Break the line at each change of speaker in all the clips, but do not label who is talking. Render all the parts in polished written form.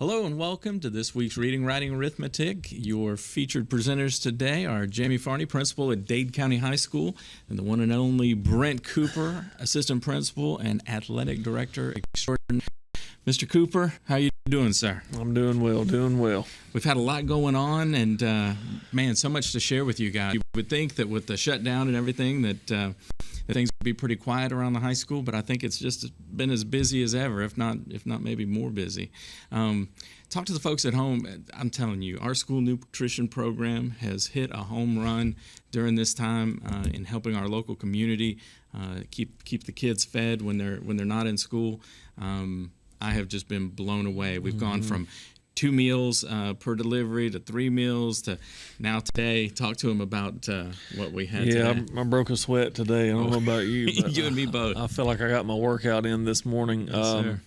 Hello and welcome to this week's Reading, Writing, Arithmetic. Your featured presenters today are Jamie Farney, principal at Dade County High School, and the one and only Brent Cooper, assistant principal and athletic director extraordinary. Mr. Cooper, how you doing, sir?
I'm doing well.
We've had a lot going on, and man, so much to share with you guys. You would think that with the shutdown and everything that things would be pretty quiet around the high school, but I think it's just been as busy as ever, if not maybe more busy. Talk to the folks at home. I'm telling you, our school nutrition program has hit a home run during this time in helping our local community keep the kids fed when they're not in school. I have just been blown away. We've gone from 2 meals per delivery to 3 meals to now today. Talk to them about what we had today.
I broke a sweat today. I don't know about you. But
you and me both.
I feel like I got my workout in this morning.
Yes, sir.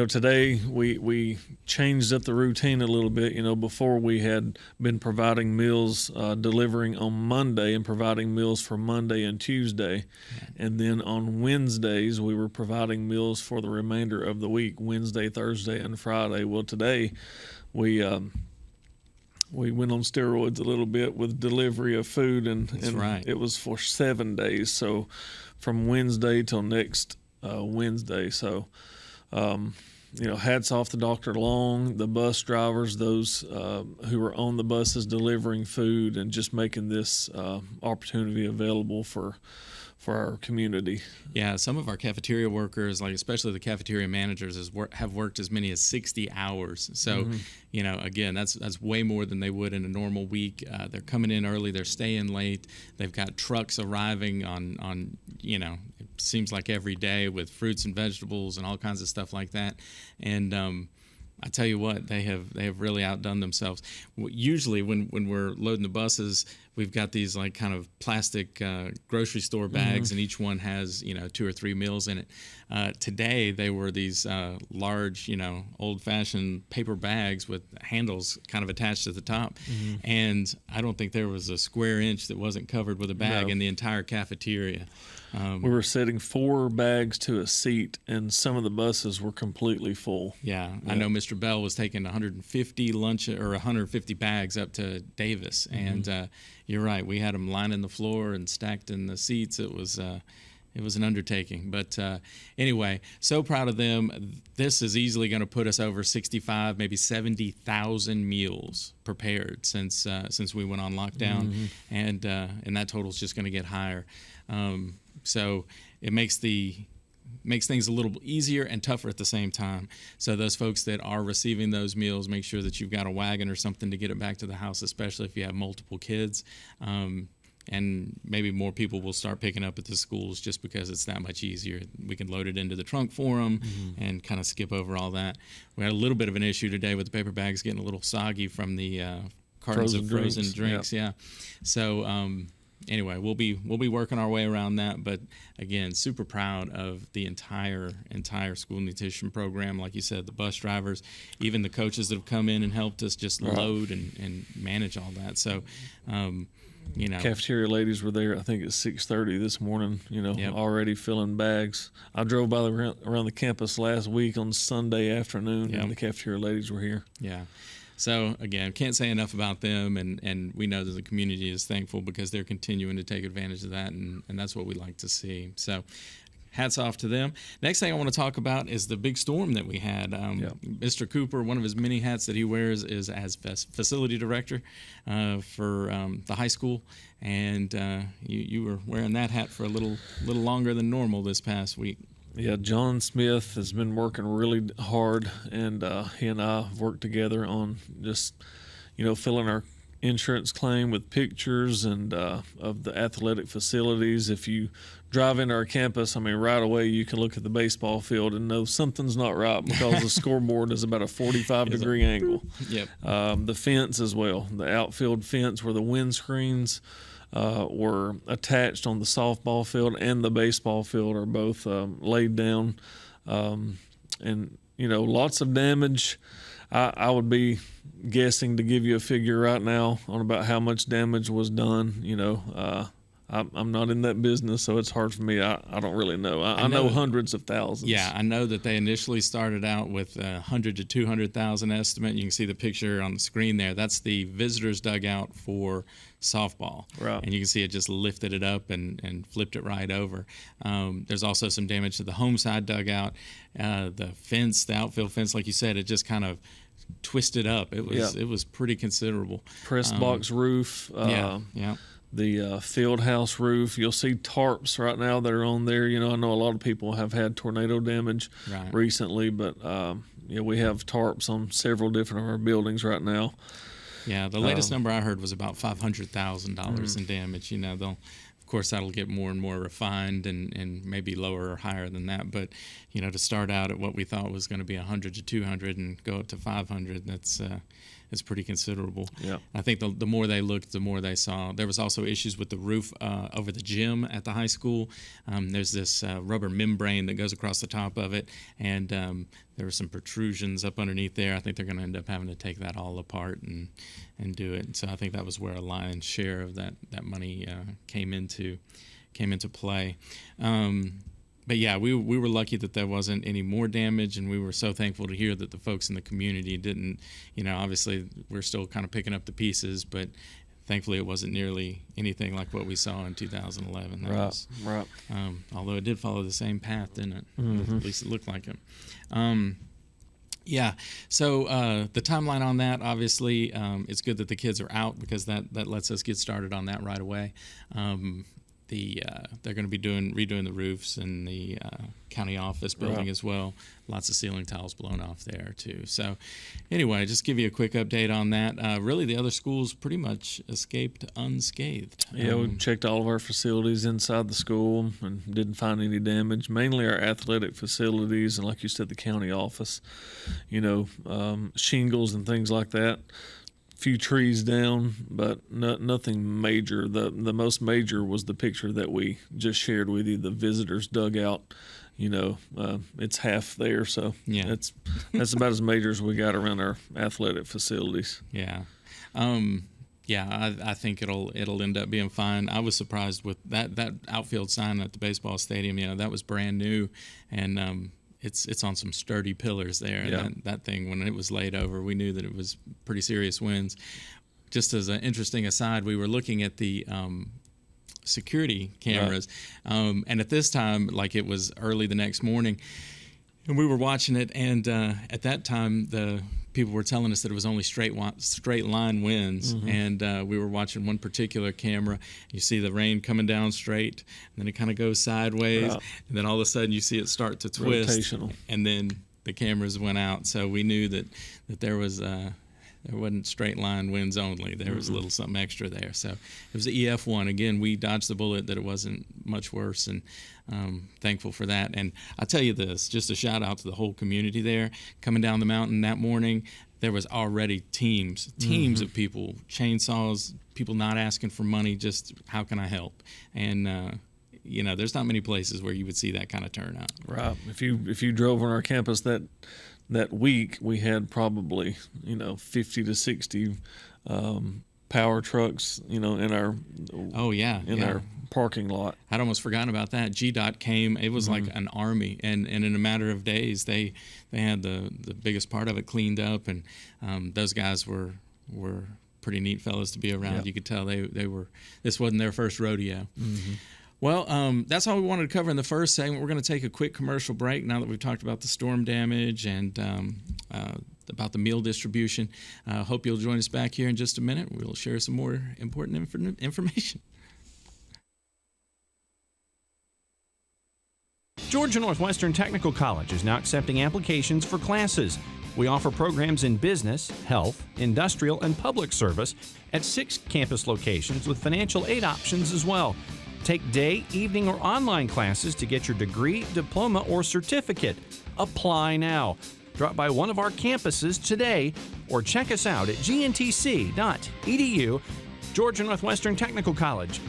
Today we changed up the routine a little bit. Before we had been providing meals, delivering on Monday and providing meals for Monday and Tuesday. Yeah. And then on Wednesdays, we were providing meals for the remainder of the week, Wednesday, Thursday, and Friday. Well, today we went on steroids a little bit with delivery of food, and
right.
It was for 7 days. So from Wednesday till next Wednesday. So, hats off to Dr. Long, the bus drivers, those who are on the buses delivering food and just making this opportunity available for our community.
Yeah, some of our cafeteria workers, like especially the cafeteria managers, have worked as many as 60 hours. So, again, that's way more than they would in a normal week. They're coming in early, they're staying late. They've got trucks arriving on it seems like every day with fruits and vegetables and all kinds of stuff like that. And I tell you what, they have really outdone themselves. Usually when we're loading the buses, we've got these like kind of plastic grocery store bags, and each one has 2 or 3 meals in it. Today they were these large, old-fashioned paper bags with handles kind of attached at the top, and I don't think there was a square inch that wasn't covered with a bag in the entire cafeteria.
We were setting 4 bags to a seat, and some of the buses were completely full.
Yeah. I know Mr. Bell was taking 150 bags up to Davis, and you're right. We had them lining the floor and stacked in the seats. It was an undertaking. But anyway, so proud of them. This is easily going to put us over 65, maybe 70,000 meals prepared since we went on lockdown, and that total is just going to get higher. So it makes things a little easier and tougher at the same time. So those folks that are receiving those meals, make sure that you've got a wagon or something to get it back to the house, especially if you have multiple kids. And maybe more people will start picking up at the schools just because it's that much easier. We can load it into the trunk for them and kind of skip over all that. We had a little bit of an issue today with the paper bags getting a little soggy from the cartons of frozen drinks. Yeah. So anyway, we'll be working our way around that. But again, super proud of the entire school nutrition program. Like you said, the bus drivers, even the coaches that have come in and helped us just load and manage all that. So,
cafeteria ladies were there, I think at 6:30 this morning, already filling bags. I drove by around the campus last week on Sunday afternoon, and the cafeteria ladies were here.
Yeah. So, again, can't say enough about them, and we know that the community is thankful because they're continuing to take advantage of that, and that's what we like to see. So, hats off to them. Next thing I want to talk about is the big storm that we had. Mr. Cooper, one of his many hats that he wears is as facility director for the high school, and you were wearing that hat for a little longer than normal this past week.
Yeah, John Smith has been working really hard, and he and I have worked together on just, filling our insurance claim with pictures and of the athletic facilities. If you drive into our campus, right away you can look at the baseball field and know something's not right because the scoreboard is about a 45-degree angle.
Yep.
The fence as well, the outfield fence where the windscreens were attached on the softball field and the baseball field are both laid down, and lots of damage. I would be guessing to give you a figure right now on about how much damage was done. I'm not in that business, so it's hard for me. I don't really know. I know hundreds of thousands.
Yeah, I know that they initially started out with 100 to 200,000 estimate. You can see the picture on the screen there. That's the visitors dugout for softball.
Right.
And you can see it just lifted it up and flipped it right over. There's also some damage to the home side dugout. The fence, the outfield fence, like you said, it just kind of twisted up. It was pretty considerable.
Press box roof.
Yeah.
The field house roof. You'll see tarps right now that are on there. I know a lot of people have had tornado damage recently, but we have tarps on several different of our buildings right now.
Yeah, the latest number I heard was about $500,000 in damage. Of course, that'll get more and more refined and maybe lower or higher than that. But, to start out at what we thought was going to be 100 to 200 and go up to 500, that's pretty considerable.
Yeah.
I think the more they looked, the more they saw. There was also issues with the roof over the gym at the high school. There's this rubber membrane that goes across the top of it, and there were some protrusions up underneath there. I think they're going to end up having to take that all apart and do it. And so I think that was where a lion's share of that money came into play. But yeah, we were lucky that there wasn't any more damage, and we were so thankful to hear that the folks in the community didn't, obviously we're still kind of picking up the pieces, but thankfully it wasn't nearly anything like what we saw in 2011.
Right.
Although it did follow the same path, didn't it?
Mm-hmm.
At least it looked like it. Yeah. So the timeline on that, obviously, it's good that the kids are out because that lets us get started on that right away. They're going to be redoing the roofs in the county office building as well. Lots of ceiling tiles blown off there too. So anyway, just give you a quick update on that. Really, the other schools pretty much escaped unscathed.
Yeah, we checked all of our facilities inside the school and didn't find any damage. Mainly our athletic facilities and, like you said, the county office. Shingles and things like that. Few trees down, but nothing major. The most major was the picture that we just shared with you, the visitors dugout. It's half there, so that's about as major as we got around our athletic facilities.
Yeah. I think it'll end up being fine. I was surprised with that outfield sign at the baseball stadium. That was brand new, and it's on some sturdy pillars there.
Yeah.
And that thing, when it was laid over, we knew that it was pretty serious winds. Just as an interesting aside, we were looking at the security cameras, and at this time, like it was early the next morning, and we were watching it, and at that time, the people were telling us that it was only straight line winds, and we were watching one particular camera. You see the rain coming down straight, and then it kind of goes sideways, and then all of a sudden you see it start to twist,
rotational,
and then the cameras went out. So we knew that there wasn't straight line winds only. There was a little something extra there. So it was the EF1. Again, we dodged the bullet that it wasn't much worse, and thankful for that. And I'll tell you this, just a shout out to the whole community there. Coming down the mountain that morning, there was already teams of people, chainsaws, people not asking for money, just how can I help? And there's not many places where you would see that kind of turnout.
Right. If you drove on our campus that week, we had probably 50 to 60 power trucks in our our parking lot.
I'd almost forgotten about that. GDOT came. It was like an army, and in a matter of days they had the biggest part of it cleaned up, and those guys were pretty neat fellas to be around.
Yep.
You could tell they were. This wasn't their first rodeo. Well, that's all we wanted to cover in the first segment. We're going to take a quick commercial break now that we've talked about the storm damage and about the meal distribution. Hope you'll join us back here in just a minute. We'll share some more important information.
Georgia Northwestern Technical College is now accepting applications for classes. We offer programs in business, health, industrial, and public service at 6 campus locations with financial aid options as well. Take day, evening, or online classes to get your degree, diploma, or certificate. Apply now. Drop by one of our campuses today or check us out at gntc.edu. Georgia Northwestern Technical College.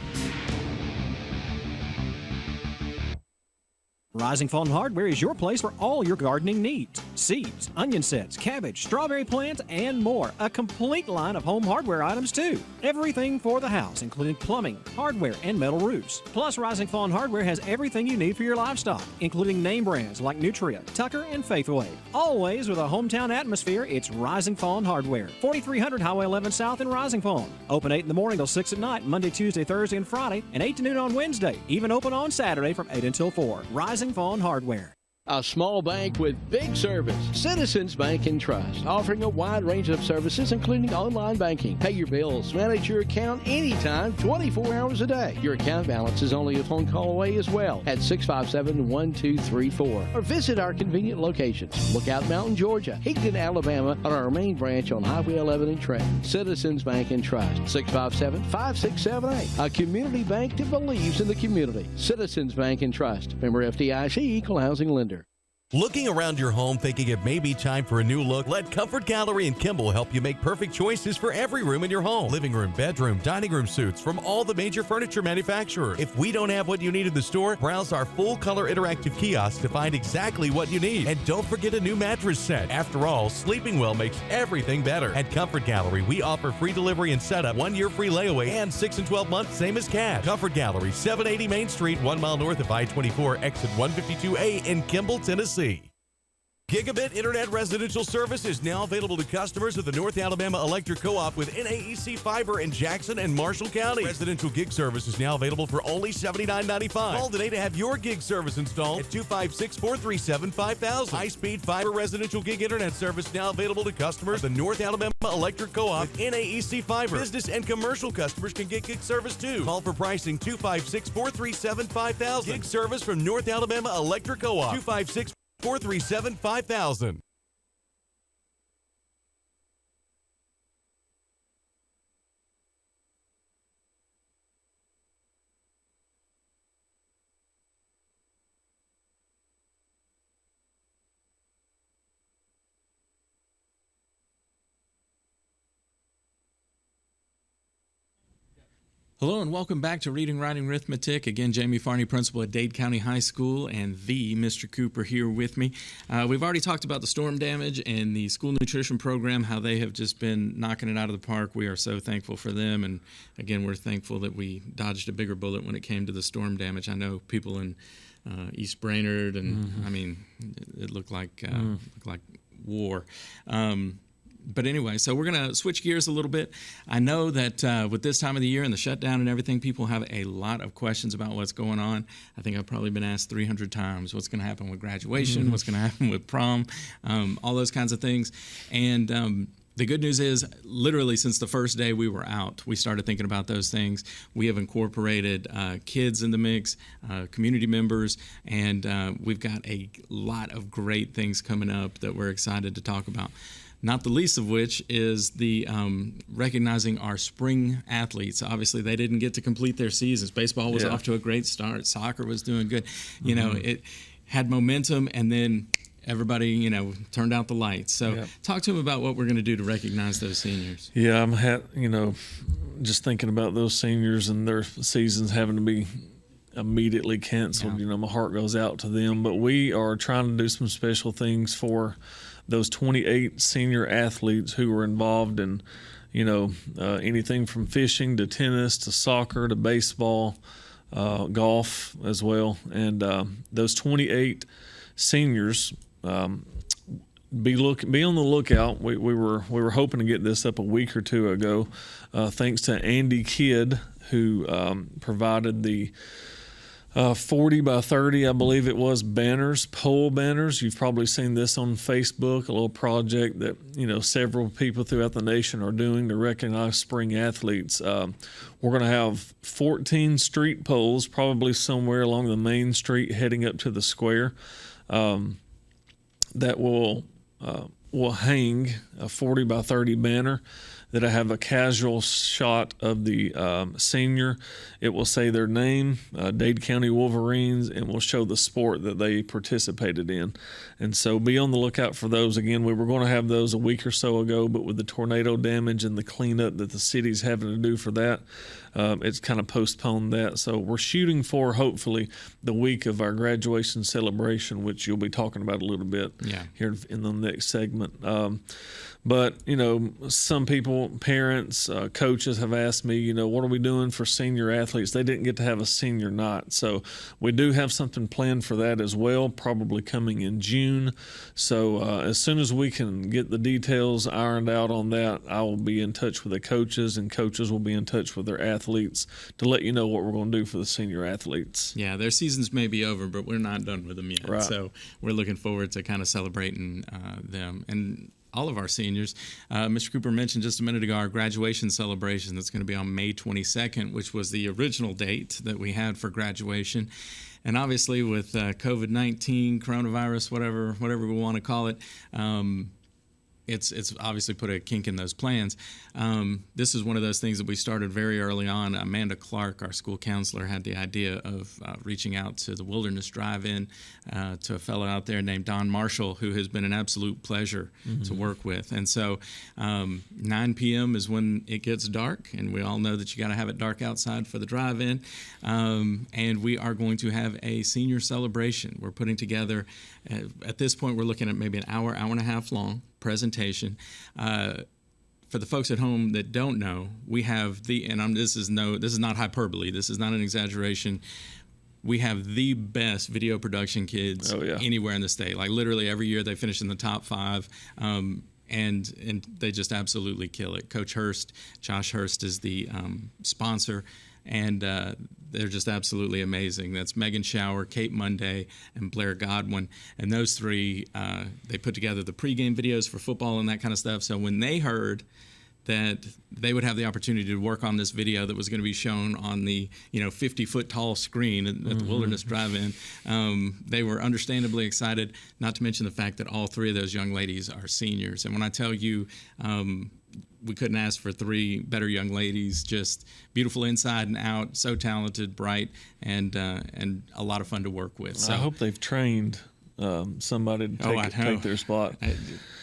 Rising Fawn Hardware is your place for all your gardening needs. Seeds, onion sets, cabbage, strawberry plants, and more. A complete line of home hardware items, too. Everything for the house, including plumbing, hardware, and metal roofs. Plus, Rising Fawn Hardware has everything you need for your livestock, including name brands like Nutria, Tucker, and Faithway. Always with a hometown atmosphere, it's Rising Fawn Hardware. 4300 Highway 11 South in Rising Fawn. Open 8 in the morning till 6 at night, Monday, Tuesday, Thursday, and Friday, and 8 to noon on Wednesday. Even open on Saturday from 8 until 4. Rising Fawn Hardware.
A small bank with big service. Citizens Bank and Trust, offering a wide range of services, including online banking. Pay your bills, manage your account anytime, 24 hours a day. Your account balance is only a phone call away as well at 657-1234. Or visit our convenient locations. Lookout Mountain, Georgia, Higdon, Alabama, on our main branch on Highway 11 in Trenton. Citizens Bank and Trust, 657-5678. A community bank that believes in the community. Citizens Bank and Trust. Member FDIC, Equal Housing Lender.
Looking around your home thinking it may be time for a new look? Let Comfort Gallery in Kimball help you make perfect choices for every room in your home. Living room, bedroom, dining room suites from all the major furniture manufacturers. If we don't have what you need in the store, browse our full color interactive kiosk to find exactly what you need. And don't forget a new mattress set. After all, sleeping well makes everything better. At Comfort Gallery, we offer free delivery and setup, 1 year free layaway, and 6 and 12 months, same as cash. Comfort Gallery, 780 Main Street, 1 mile north of I-24, exit 152A in Kimball, Tennessee. Gigabit Internet residential service is now available to customers of the North Alabama Electric Co-op with NAEC Fiber in Jackson and Marshall County. Residential gig service is now available for only $79.95. Call today to have your gig service installed at 256-437-5000. High-speed fiber residential gig internet service now available to customers of the North Alabama Electric Co-op with NAEC Fiber. Business and commercial customers can get gig service too. Call for pricing 256-437-5000. Gig service from North Alabama Electric Co-op. 256-437-5000.
Hello and welcome back to Reading, Writing, Arithmetic. Again, Jamie Farney, principal at Dade County High School, and the Mr. Cooper here with me. We've already talked about the storm damage and the school nutrition program, how they have just been knocking it out of the park. We are so thankful for them, and again, we're thankful that we dodged a bigger bullet when it came to the storm damage. I know people in East Brainerd, and I mean, it looked like war. But anyway, so we're going to switch gears a little bit. I know that with this time of the year and the shutdown and everything, people have a lot of questions about what's going on. I think I've probably been asked 300 times what's going to happen with graduation, what's going to happen with prom, all those kinds of things. And the good news is, literally since the first day we were out, we started thinking about those things. We have incorporated kids in the mix, community members, and we've got a lot of great things coming up that we're excited to talk about. Not the least of which is the recognizing our spring athletes. Obviously, they didn't get to complete their seasons. Baseball was off to a great start. Soccer was doing good. You know, it had momentum, and then everybody, you know, turned out the lights. So talk to them about what we're going to do to recognize those seniors.
Yeah, I'm just thinking about those seniors and their seasons having to be immediately canceled. You know, my heart goes out to them. But we are trying to do some special things for those 28 senior athletes who were involved in, anything from fishing to tennis to soccer to baseball, golf as well. And those 28 seniors, be on the lookout. We were hoping to get this up a week or two ago, thanks to Andy Kidd, who provided the 40 by 30, I believe it was, pole banners. You've probably seen this on Facebook, a little project that, several people throughout the nation are doing to recognize spring athletes. We're going to have 14 street poles, probably somewhere along the main street heading up to the square, that will hang a 40 by 30 banner. that I have a casual shot of the senior. It will say their name, Dade County Wolverines, and will show the sport that they participated in. And so be on the lookout for those. Again, we were going to have those a week or so ago, but with the tornado damage and the cleanup that the city's having to do for that, it's kind of postponed that. So we're shooting for, hopefully, the week of our graduation celebration, which you'll be talking about a little bit here in the next segment. But, some people, parents, coaches have asked me, what are we doing for senior athletes? They didn't get to have a senior night. So we do have something planned for that as well, probably coming in June. So as soon as we can get the details ironed out on that, I will be in touch with the coaches, and coaches will be in touch with their athletes to let you know what we're going to do for the senior athletes.
Yeah, their seasons may be over, but we're not done with them yet.
Right.
So we're looking forward to kind of celebrating them. And all of our seniors. Mr. Cooper mentioned just a minute ago our graduation celebration that's going to be on May 22nd, which was the original date that we had for graduation. And obviously with COVID-19, coronavirus, whatever we want to call it, it's obviously put a kink in those plans. This is one of those things that we started very early on. Amanda Clark, our school counselor, had the idea of reaching out to the Wilderness Drive-In to a fellow out there named Don Marshall, who has been an absolute pleasure to work with. And so 9 p.m. is when it gets dark, and we all know that you got to have it dark outside for the drive-in. And we are going to have a senior celebration. We're putting together, at this point, we're looking at maybe an hour and a half long presentation. For the folks at home that don't know, we have this is not hyperbole, this is not an exaggeration. We have the best video production kids anywhere in the state. Like literally every year they finish in the top 5. And they just absolutely kill it. Coach Hurst, Josh Hurst, is the sponsor, and they're just absolutely amazing. That's Megan Shower, Kate Monday, and Blair Godwin. And those three, they put together the pregame videos for football and that kind of stuff. So when they heard that they would have the opportunity to work on this video that was going to be shown on the 50-foot tall screen at the Wilderness Drive-In, they were understandably excited, not to mention the fact that all 3 of those young ladies are seniors. And when I tell you we couldn't ask for 3 better young ladies, just beautiful inside and out, so talented, bright, and a lot of fun to work with. So
I hope they've trained somebody to take their spot.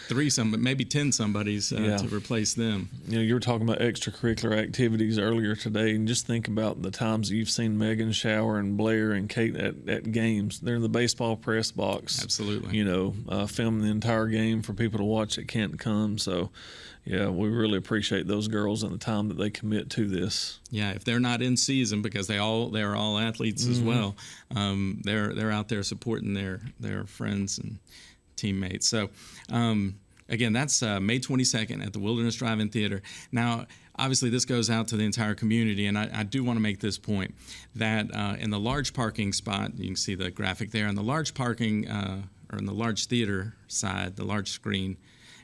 3 maybe 10 somebodies to replace them.
You were talking about extracurricular activities earlier today, and just think about the times you've seen Megan Shower and Blair and Kate at games. They're in the baseball press box.
Absolutely.
Filming the entire game for people to watch that can't come. So, yeah, we really appreciate those girls and the time that they commit to this.
Yeah, if they're not in season, because they are all athletes as well, they're out there supporting their friends and teammates. So, again, that's May 22nd at the Wilderness Drive-In Theater. Now, obviously, this goes out to the entire community, and I do want to make this point, that in the large parking spot, you can see the graphic there, in the large parking, or in the large theater side, the large screen,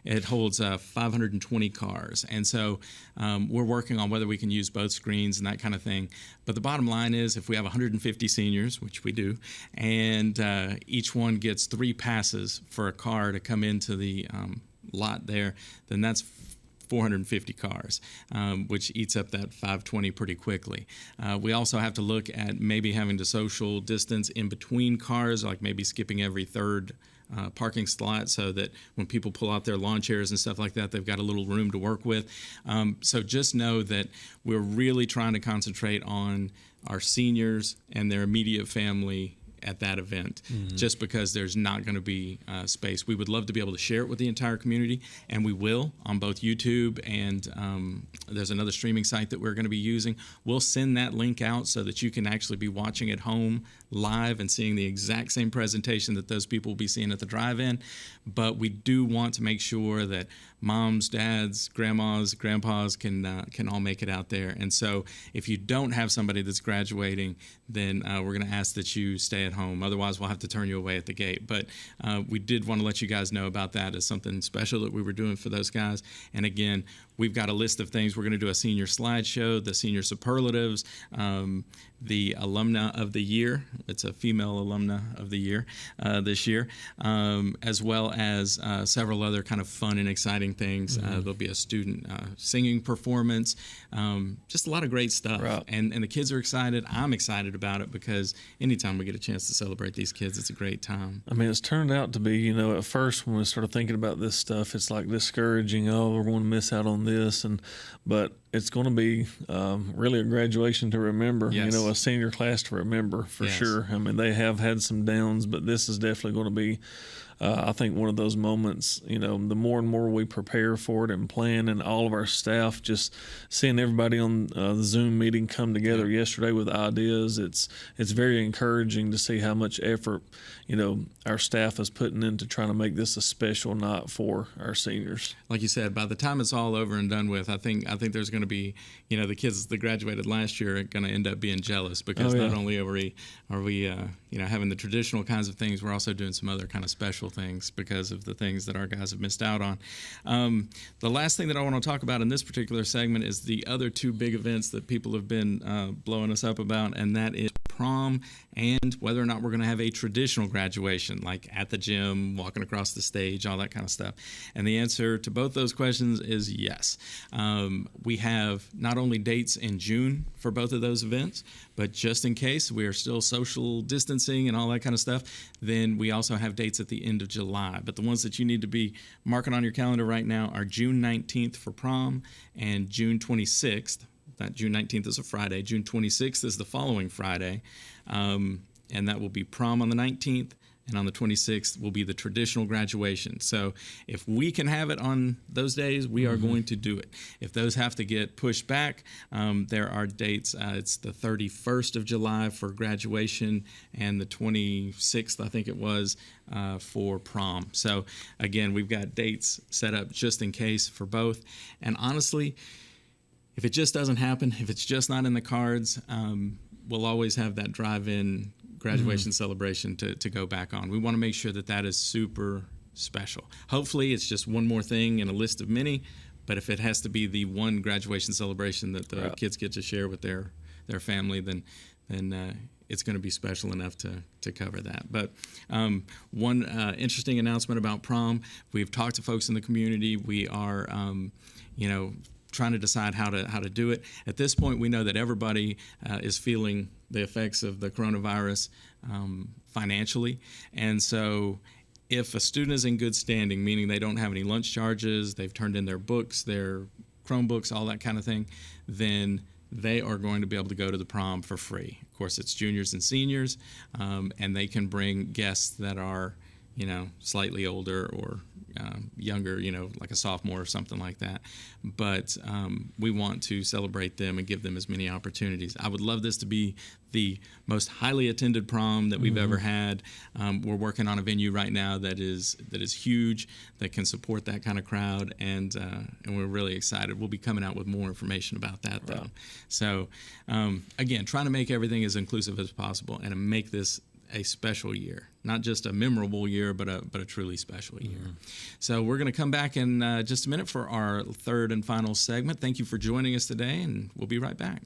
it holds 520 cars. And so we're working on whether we can use both screens and that kind of thing. But the bottom line is, if we have 150 seniors, which we do, and each one gets 3 passes for a car to come into the lot there, then that's 450 cars, which eats up that 520 pretty quickly. We also have to look at maybe having to social distance in between cars, like maybe skipping every third parking slot, so that when people pull out their lawn chairs and stuff like that, they've got a little room to work with. So just know that we're really trying to concentrate on our seniors and their immediate family at that event, just because there's not going to be space. We would love to be able to share it with the entire community, and we will on both YouTube and there's another streaming site that we're going to be using. We'll send that link out so that you can actually be watching at home live and seeing the exact same presentation that those people will be seeing at the drive-in. But we do want to make sure that moms, dads, grandmas, grandpas can all make it out there. And so if you don't have somebody that's graduating, then we're going to ask that you stay at home. Otherwise, we'll have to turn you away at the gate. But we did want to let you guys know about that as something special that we were doing for those guys. And again, we've got a list of things. We're going to do a senior slideshow, the senior superlatives, the alumna of the year. It's a female alumna of the year this year, as well as several other kind of fun and exciting things. There'll be a student singing performance, just a lot of great stuff.
Right.
And the kids are excited. I'm excited about it because anytime we get a chance to celebrate these kids, it's a great time.
I mean, it's turned out to be, at first when we started thinking about this stuff, it's like discouraging. Oh, we're going to miss out on this, but it's going to be really a graduation to remember.
Yes.
A senior class to remember for
Yes.
sure. I mean, they have had some downs, but this is definitely going to be, I think, one of those moments. The more and more we prepare for it and plan, and all of our staff, just seeing everybody on the Zoom meeting come together yesterday with ideas, it's very encouraging to see how much effort our staff is putting into trying to make this a special night for our seniors.
Like you said, by the time it's all over and done with, I think there's going to be, the kids that graduated last year are going to end up being jealous because not only are we having the traditional kinds of things, we're also doing some other kind of special things because of the things that our guys have missed out on. The last thing that I want to talk about in this particular segment is the other two big events that people have been blowing us up about, and that is prom and whether or not we're going to have a traditional graduation, like at the gym, walking across the stage, all that kind of stuff. And the answer to both those questions is yes. We have not only dates in June for both of those events, but just in case we are still social distancing and all that kind of stuff, then we also have dates at the end of July. But the ones that you need to be marking on your calendar right now are June 19th for prom and June 26th. That June 19th is a Friday. June 26th is the following Friday, and that will be prom on the 19th, and on the 26th will be the traditional graduation. So if we can have it on those days, we are going to do it. If those have to get pushed back, there are dates. It's the 31st of July for graduation and the 26th, I think it was, for prom. So again, we've got dates set up just in case for both. And honestly, if it just doesn't happen, if it's just not in the cards, we'll always have that drive-in graduation celebration to go back on. We want to make sure that is super special. Hopefully it's just one more thing in a list of many, but if it has to be the one graduation celebration that the kids get to share with their family, then it's going to be special enough to cover that. But one interesting announcement about prom, we've talked to folks in the community. We are, trying to decide how to do it. At this point, we know that everybody is feeling the effects of the coronavirus financially. And so if a student is in good standing, meaning they don't have any lunch charges, they've turned in their books, their Chromebooks, all that kind of thing, then they are going to be able to go to the prom for free. Of course, it's juniors and seniors, and they can bring guests that are, slightly older or younger, like a sophomore or something like that. But we want to celebrate them and give them as many opportunities. I would love this to be the most highly attended prom that we've ever had. We're working on a venue right now that is huge, that can support that kind of crowd, and we're really excited. We'll be coming out with more information about that, though. So, again, trying to make everything as inclusive as possible and to make this a special year, not just a memorable year, but a truly special year. So we're going to come back in just a minute for our third and final segment. Thank you for joining us today, and we'll be right back.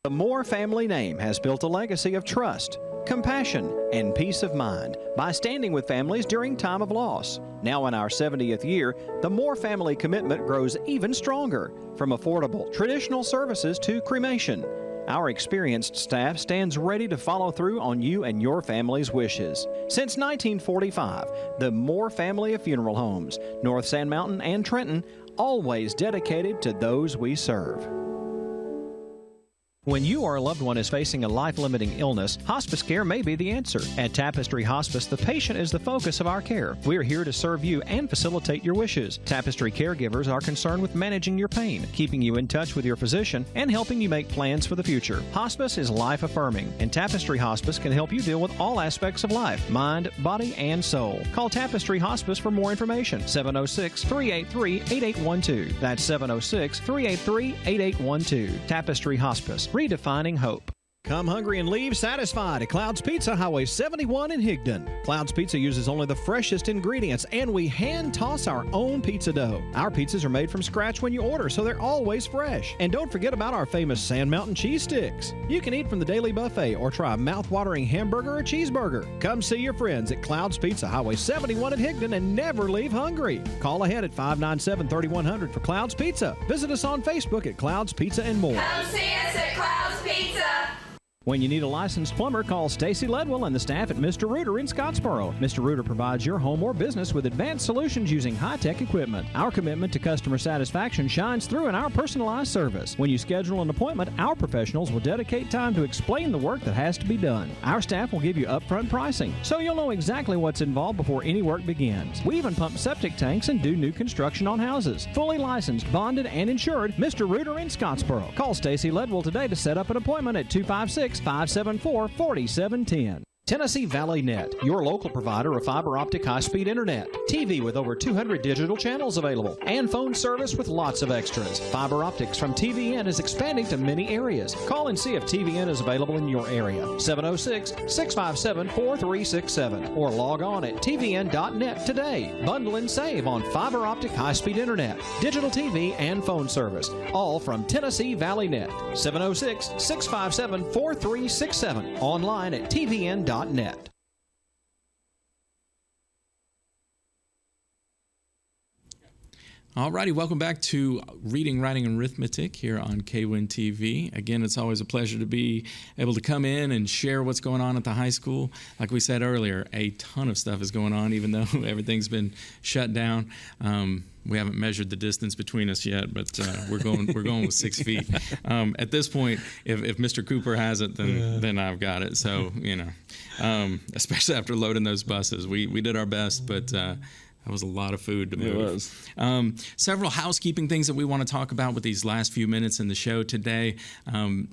The Moore family name has built a legacy of trust, compassion, and peace of mind by standing with families during time of loss. Now in our 70th year, the Moore family commitment grows even stronger, from affordable, traditional services to cremation. Our experienced staff stands ready to follow through on you and your family's wishes. Since 1945, the Moore family of funeral homes, North Sand Mountain and Trenton, always dedicated to those we serve. When you or a loved one is facing a life-limiting illness, hospice care may be the answer. At Tapestry Hospice, the patient is the focus of our care. We are here to serve you and facilitate your wishes. Tapestry caregivers are concerned with managing your pain, keeping you in touch with your physician, and helping you make plans for the future. Hospice is life-affirming, and Tapestry Hospice can help you deal with all aspects of life, mind, body, and soul. Call Tapestry Hospice for more information. 706-383-8812. That's 706-383-8812. Tapestry Hospice. Redefining hope. Come hungry and leave satisfied at Cloud's Pizza, Highway 71 in Higdon. Cloud's Pizza uses only the freshest ingredients, and we hand toss our own pizza dough. Our pizzas are made from scratch when you order, so they're always fresh. And don't forget about our famous Sand Mountain cheese sticks. You can eat from the daily buffet or try a mouth-watering hamburger or cheeseburger. Come see your friends at Cloud's Pizza, Highway 71 in Higdon, and never leave hungry. Call ahead at 597-3100 for Cloud's Pizza. Visit us on Facebook at Cloud's Pizza and more.
Come see us at Cloud's Pizza.
When you need a licensed plumber, call Stacy Ledwell and the staff at Mr. Rooter in Scottsboro. Mr. Rooter provides your home or business with advanced solutions using high-tech equipment. Our commitment to customer satisfaction shines through in our personalized service. When you schedule an appointment, our professionals will dedicate time to explain the work that has to be done. Our staff will give you upfront pricing, so you'll know exactly what's involved before any work begins. We even pump septic tanks and do new construction on houses. Fully licensed, bonded, and insured, Mr. Rooter in Scottsboro. Call Stacy Ledwell today to set up an appointment at 256-574-4710. Tennessee Valley Net, your local provider of fiber optic high-speed internet, TV with over 200 digital channels available, and phone service with lots of extras. Fiber optics from TVN is expanding to many areas. Call and see if TVN is available in your area. 706-657-4367 or log on at tvn.net today. Bundle and save on fiber optic high-speed internet, digital TV, and phone service, all from Tennessee Valley Net. 706-657-4367. Online at tvn.net.
Alrighty, welcome back to Reading, Writing, and Arithmetic here on KWIN TV. Again, it's always a pleasure to be able to come in and share what's going on at the high school. Like we said earlier, a ton of stuff is going on, even though everything's been shut down. We haven't measured the distance between us yet, but we're going with 6 feet. At this point, if Mr. Cooper has it, then I've got it. So especially after loading those buses, we did our best, but that was a lot of food to move.
It was.
Several housekeeping things that we want to talk about with these last few minutes in the show today.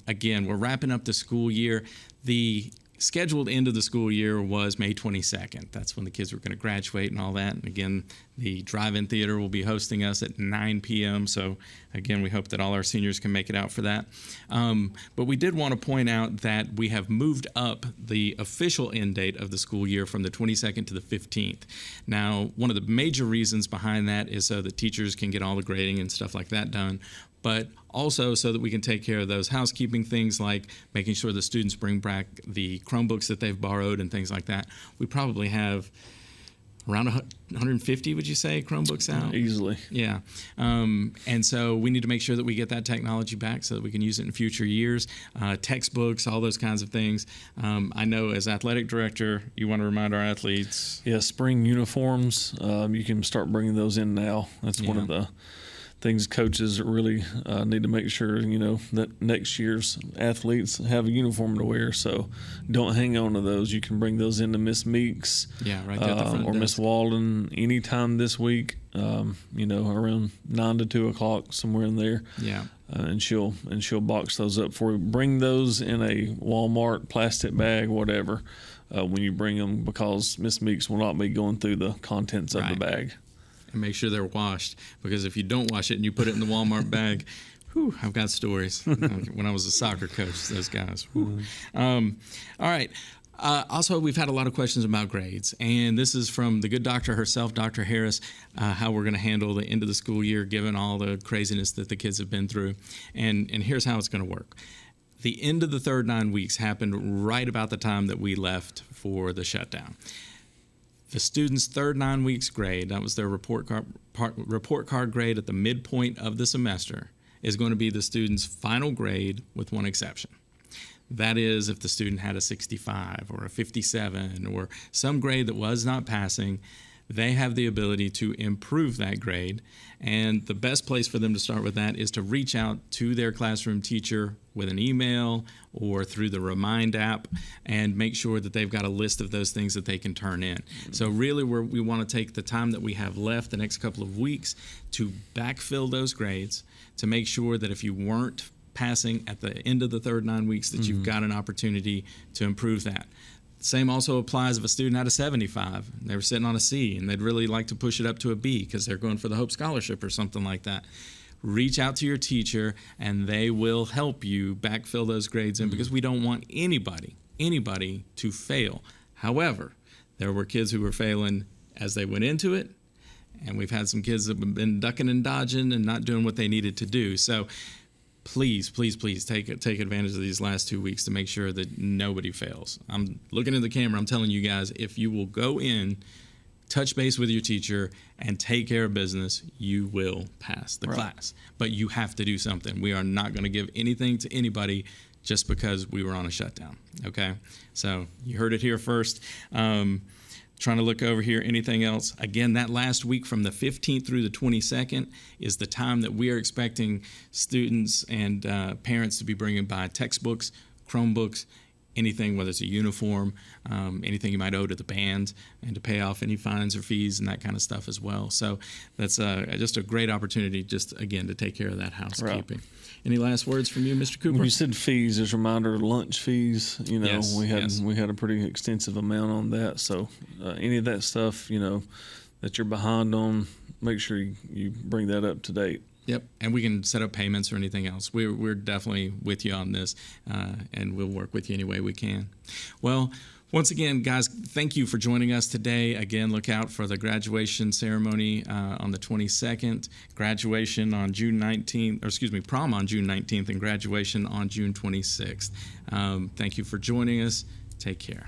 Again, we're wrapping up the school year. The scheduled end of the school year was May 22nd. That's when the kids were going to graduate and all that. And again, the drive-in theater will be hosting us at 9 p.m. So again, we hope that all our seniors can make it out for that. But we did want to point out that we have moved up the official end date of the school year from the 22nd to the 15th. Now, one of the major reasons behind that is so that teachers can get all the grading and stuff like that done, but also so that we can take care of those housekeeping things like making sure the students bring back the Chromebooks that they've borrowed and things like that. We probably have around 150, would you say, Chromebooks out?
Easily.
Yeah. And so we need to make sure that we get that technology back so that we can use it in future years. Textbooks, all those kinds of things. I know as athletic director, you want to remind our athletes.
Yeah, spring uniforms, you can start bringing those in now. That's one of the things coaches really need to make sure, that next year's athletes have a uniform to wear. So don't hang on to those. You can bring those into Miss Meeks
right there at the front
or Miss Walden anytime this week, around 9 to 2 o'clock, somewhere in there.
Yeah.
And she'll box those up for you. Bring those in a Walmart plastic bag, whatever, when you bring them, because Miss Meeks will not be going through the contents of the bag.
And make sure they're washed, because if you don't wash it and you put it in the Walmart bag, I've got stories. When I was a soccer coach, those guys. All right. Also, we've had a lot of questions about grades, and this is from the good doctor herself, Dr. Harris, how we're going to handle the end of the school year given all the craziness that the kids have been through. And here's how it's going to work. The end of the third 9 weeks happened right about the time that we left for the shutdown. The students' third 9 weeks grade, that was their report card grade at the midpoint of the semester, is going to be the student's final grade with one exception. That is, if the student had a 65 or a 57 or some grade that was not passing, they have the ability to improve that grade. And the best place for them to start with that is to reach out to their classroom teacher with an email or through the Remind app and make sure that they've got a list of those things that they can turn in. So really we want to take the time that we have left, the next couple of weeks, to backfill those grades, to make sure that if you weren't passing at the end of the third 9 weeks, that you've got an opportunity to improve that. Same also applies if a student had a 75. They were sitting on a C and they'd really like to push it up to a B because they're going for the Hope Scholarship or something like that. reach out to your teacher, and they will help you backfill those grades in, because we don't want anybody to fail. However, there were kids who were failing as they went into it, and we've had some kids that have been ducking and dodging and not doing what they needed to do. So please take advantage of these last 2 weeks to make sure that nobody fails. I'm looking at the camera. I'm telling you guys, if you will go in, touch base with your teacher, and take care of business, you will pass the class. But you have to do something. We are not going to give anything to anybody just because we were on a shutdown. Okay? So you heard it here first. Trying to look over here, anything else? Again, that last week from the 15th through the 22nd is the time that we are expecting students and parents to be bringing by textbooks, Chromebooks, anything, whether it's a uniform, anything you might owe to the band, and to pay off any fines or fees and that kind of stuff as well. So that's just a great opportunity, just, again, to take care of that housekeeping. Right. Any last words from you, Mr. Cooper?
When you said fees, as a reminder, lunch fees,
Yes,
we had a pretty extensive amount on that. So any of that stuff, that you're behind on, make sure you bring that up to date.
Yep, and we can set up payments or anything else. We're definitely with you on this, and we'll work with you any way we can. Well, once again, guys, thank you for joining us today. Again, look out for the graduation ceremony on the 22nd, graduation on June 19th, prom on June 19th, and graduation on June 26th. Thank you for joining us. Take care.